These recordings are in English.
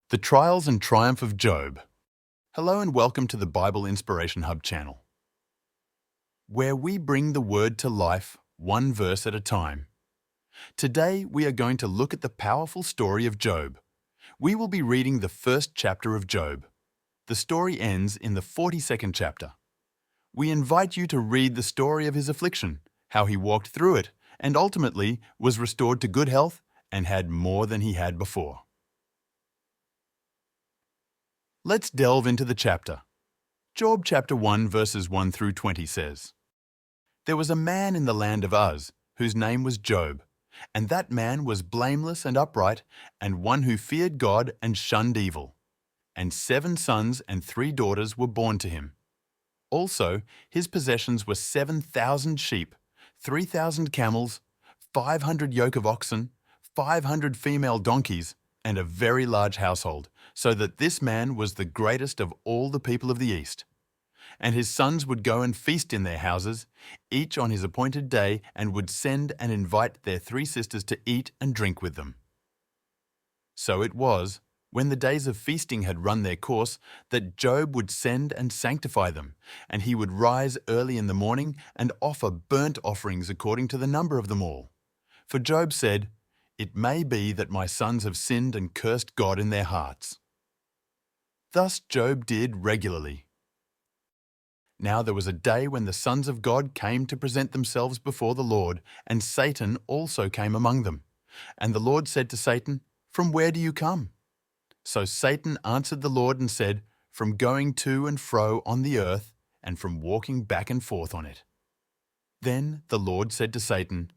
The Trials and Triumph of Job. Hello and welcome to the Bible Inspiration Hub channel, where we bring the Word to life one verse at a time. Today we are going to look at the powerful story of Job. We will be reading the first chapter of Job. The story ends in the 42nd chapter. We invite you to read the story of his affliction, how he walked through it, and ultimately was restored to good health and had more than he had before. Let's delve into the chapter. Job chapter 1 verses 1 through 20 says, "There was a man in the land of Uz, whose name was Job, and that man was blameless and upright, and one who feared God and shunned evil. And 7 sons and 3 daughters were born to him. Also, his possessions were 7,000 sheep, 3,000 camels, 500 yoke of oxen, 500 female donkeys, and a very large household, so that this man was the greatest of all the people of the East. And his sons would go and feast in their houses, each on his appointed day, and would send and invite their 3 sisters to eat and drink with them. So it was, when the days of feasting had run their course, that Job would send and sanctify them, and he would rise early in the morning and offer burnt offerings according to the number of them all. For Job said, 'It may be that my sons have sinned and cursed God in their hearts.' Thus Job did regularly. Now there was a day when the sons of God came to present themselves before the Lord, and Satan also came among them. And the Lord said to Satan, 'From where do you come?' So Satan answered the Lord and said, 'From going to and fro on the earth, and from walking back and forth on it.' Then the Lord said to Satan,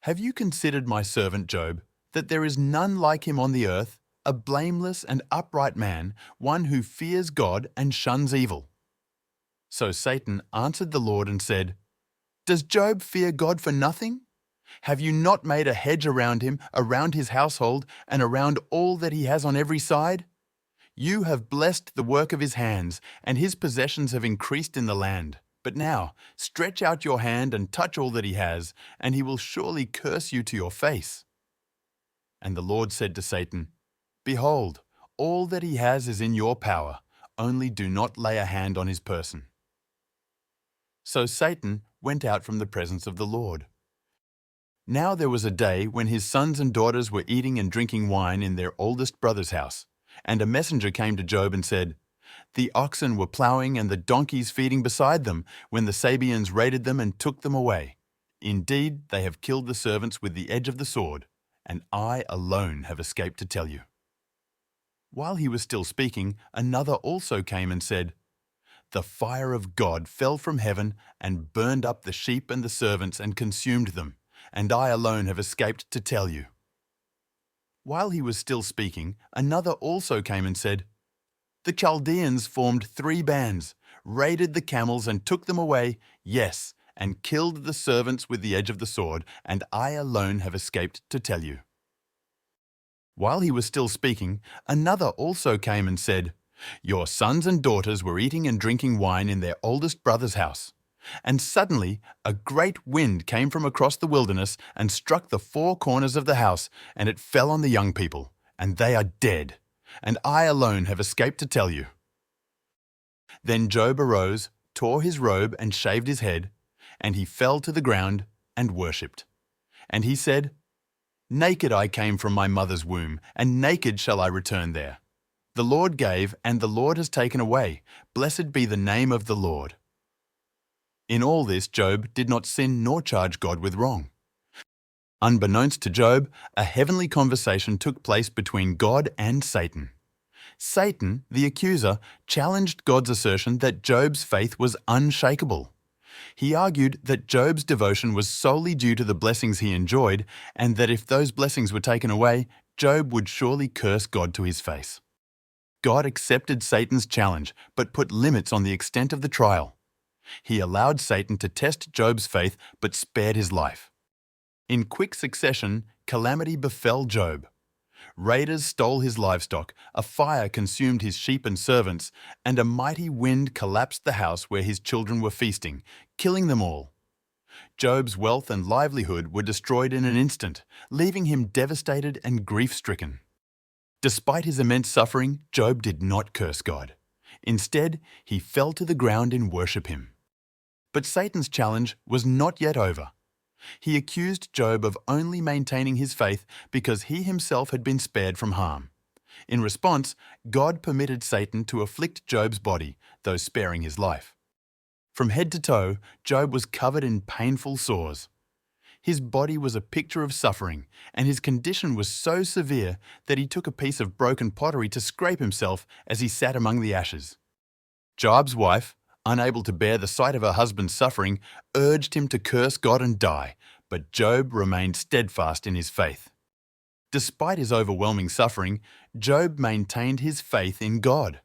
'Have you considered my servant Job, that there is none like him on the earth, a blameless and upright man, one who fears God and shuns evil?' So Satan answered the Lord and said, 'Does Job fear God for nothing? Have you not made a hedge around him, around his household, and around all that he has on every side? You have blessed the work of his hands, and his possessions have increased in the land. But now, stretch out your hand and touch all that he has, and he will surely curse you to your face.' And the Lord said to Satan, 'Behold, all that he has is in your power, only do not lay a hand on his person.' So Satan went out from the presence of the Lord. Now there was a day when his sons and daughters were eating and drinking wine in their oldest brother's house, and a messenger came to Job and said, 'The oxen were ploughing and the donkeys feeding beside them when the Sabeans raided them and took them away. Indeed, they have killed the servants with the edge of the sword, and I alone have escaped to tell you.' While he was still speaking, another also came and said, 'The fire of God fell from heaven and burned up the sheep and the servants and consumed them, and I alone have escaped to tell you.' While he was still speaking, another also came and said, 'The Chaldeans formed 3 bands, raided the camels and took them away, yes, and killed the servants with the edge of the sword, and I alone have escaped to tell you.' While he was still speaking, another also came and said, 'Your sons and daughters were eating and drinking wine in their oldest brother's house. And suddenly a great wind came from across the wilderness and struck the 4 corners of the house, and it fell on the young people, and they are dead. And I alone have escaped to tell you.' Then Job arose, tore his robe and shaved his head, and he fell to the ground and worshipped. And he said, 'Naked I came from my mother's womb, and naked shall I return there. The Lord gave, and the Lord has taken away. Blessed be the name of the Lord.' In all this, Job did not sin nor charge God with wrong. Unbeknownst to Job, a heavenly conversation took place between God and Satan. Satan, the accuser, challenged God's assertion that Job's faith was unshakable. He argued that Job's devotion was solely due to the blessings he enjoyed, and that if those blessings were taken away, Job would surely curse God to his face. God accepted Satan's challenge, but put limits on the extent of the trial. He allowed Satan to test Job's faith, but spared his life. In quick succession, calamity befell Job. Raiders stole his livestock, a fire consumed his sheep and servants, and a mighty wind collapsed the house where his children were feasting, killing them all. Job's wealth and livelihood were destroyed in an instant, leaving him devastated and grief-stricken. Despite his immense suffering, Job did not curse God. Instead, he fell to the ground in worship him. But Satan's challenge was not yet over. He accused Job of only maintaining his faith because he himself had been spared from harm. In response, God permitted Satan to afflict Job's body, though sparing his life. From head to toe, Job was covered in painful sores. His body was a picture of suffering, and his condition was so severe that he took a piece of broken pottery to scrape himself as he sat among the ashes. Job's wife, unable to bear the sight of her husband's suffering, urged him to curse God and die, but Job remained steadfast in his faith. Despite his overwhelming suffering, Job maintained his faith in God.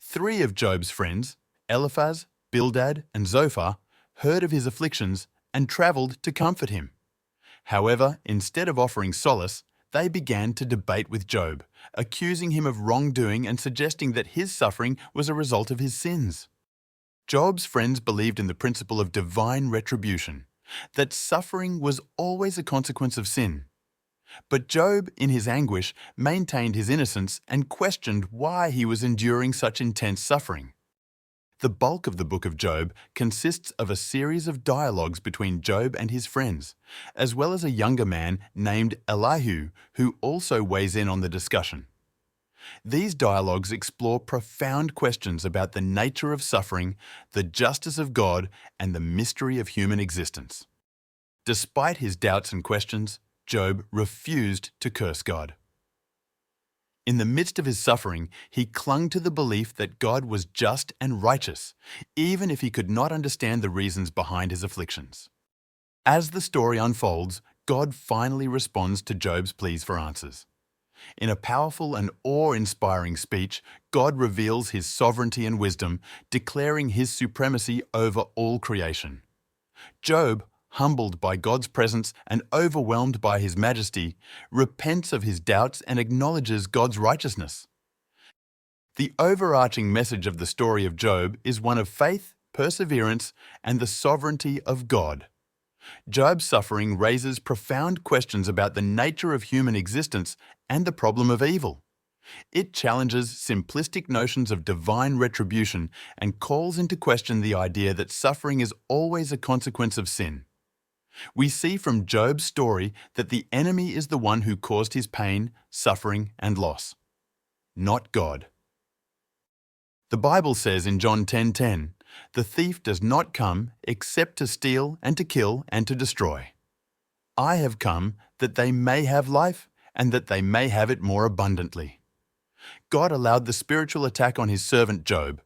3 of Job's friends, Eliphaz, Bildad, and Zophar, heard of his afflictions and travelled to comfort him. However, instead of offering solace, they began to debate with Job, accusing him of wrongdoing and suggesting that his suffering was a result of his sins. Job's friends believed in the principle of divine retribution, that suffering was always a consequence of sin. But Job, in his anguish, maintained his innocence and questioned why he was enduring such intense suffering. The bulk of the book of Job consists of a series of dialogues between Job and his friends, as well as a younger man named Elihu, who also weighs in on the discussion. These dialogues explore profound questions about the nature of suffering, the justice of God, and the mystery of human existence. Despite his doubts and questions, Job refused to curse God. In the midst of his suffering, he clung to the belief that God was just and righteous, even if he could not understand the reasons behind his afflictions. As the story unfolds, God finally responds to Job's pleas for answers. In a powerful and awe-inspiring speech, God reveals his sovereignty and wisdom, declaring his supremacy over all creation. Job, humbled by God's presence and overwhelmed by his majesty, repents of his doubts and acknowledges God's righteousness. The overarching message of the story of Job is one of faith, perseverance, and the sovereignty of God. Job's suffering raises profound questions about the nature of human existence and the problem of evil. It challenges simplistic notions of divine retribution and calls into question the idea that suffering is always a consequence of sin. We see from Job's story that the enemy is the one who caused his pain, suffering, and loss, not God. The Bible says in John 10:10, "The thief does not come except to steal and to kill and to destroy. I have come that they may have life and that they may have it more abundantly." God allowed the spiritual attack on his servant Job,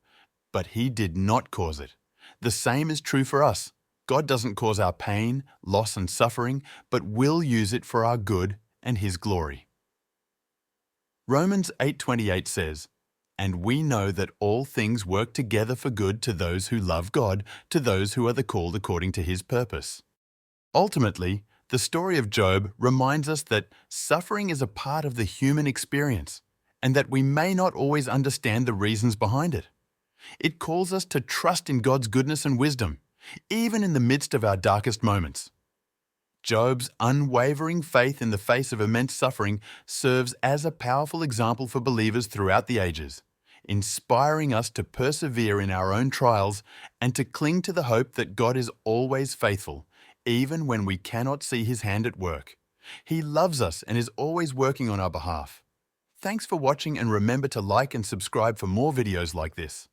but he did not cause it. The same is true for us. God doesn't cause our pain, loss, and suffering, but will use it for our good and his glory. Romans 8:28 says, "And we know that all things work together for good to those who love God, to those who are the called according to his purpose." Ultimately, the story of Job reminds us that suffering is a part of the human experience, and that we may not always understand the reasons behind it. It calls us to trust in God's goodness and wisdom, even in the midst of our darkest moments. Job's unwavering faith in the face of immense suffering serves as a powerful example for believers throughout the ages, inspiring us to persevere in our own trials and to cling to the hope that God is always faithful, even when we cannot see his hand at work. He loves us and is always working on our behalf. Thanks for watching, and remember to like and subscribe for more videos like this.